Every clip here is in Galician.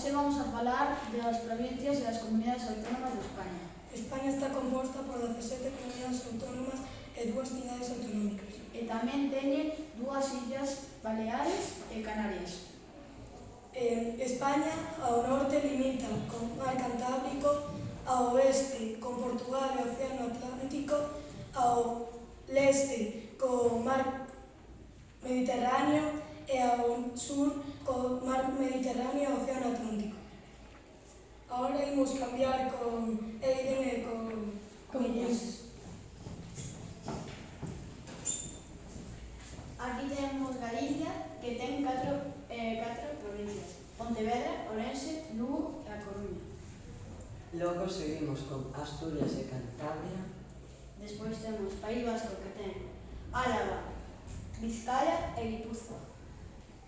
Hoxe vamos a falar das provincias e das comunidades autónomas de España. España está composta por 17 comunidades autónomas e 2 cidades autonómicas. E tamén teñe dúas illas Baleares e Canarias. España ao norte limita con o mar Cantábrico, ao oeste con Portugal e o Océano Atlántico, ao leste co mar Mediterráneo e ao sur co mar Mediterráneo e o Océano Atlántico. Agora imos cambiar con Eiden e con Luis. Aquí temos Galicia, que ten catro provincias: Pontevedra, Ourense, Lugo e A Coruña. Logo seguimos con Asturias e Cantabria. Despois temos País Vasco, que ten Álava, Vizcaya e Guipúzcoa.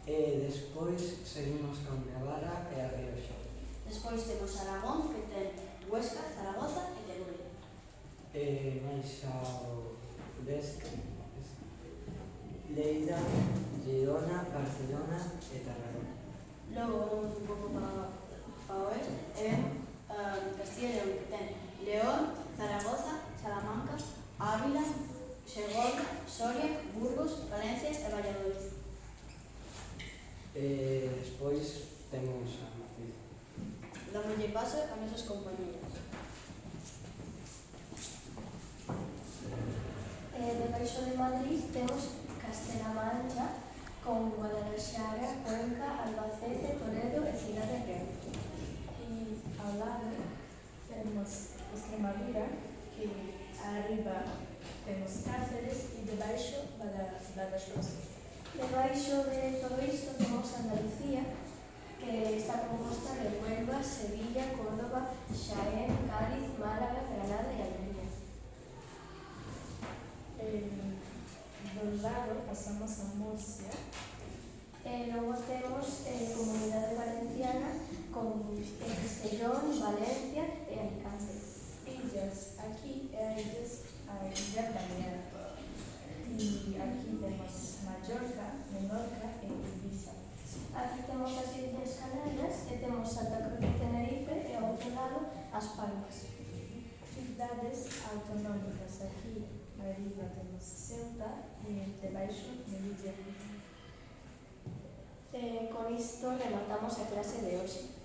E despois seguimos con Navarra e A Rioxa. Despois temos Aragón, que ten Huesca, Zaragoza e Teruel. E máis ao leste, Lleida, Girona, Barcelona e Tarragona. Logo vamos un pouco para o oeste e vemos Castilla e León, que ten León, Zaragoza, Salamanca, Ávila, Segovia, Soria, Burgos, Valencia e Valladolid. E despois temos a Madrid. Dámoslle paso a nosos compañeros. Debaixo de Madrid temos Castela Mancha con Guadalajara, Cuenca, Albacete, Toledo e Cidade Real. Y ao lado temos Extremadura, que arriba temos Cáceres e debaixo Badajoz. Debaixo de todo isto temos Andalucía, que está composta de Huelva, Sevilla, Córdoba, Xaén, Cádiz, Málaga, Granada e Almería. Do lado pasamos a Murcia. Logo temos Comunidade Valenciana con Castellón, Valencia e Alicante. Ilhas, aquí é a Ilha Balear. E aquí temos Mallorca, Menorca e Ibiza. Aquí temos as Illas Canarias e temos Santa Cruz de Tenerife e ao outro lado As Palmas. Cidades autonómicas, aquí arriba temos Ceuta e debaixo Melilla. Con isto rematamos a clase de hoxe.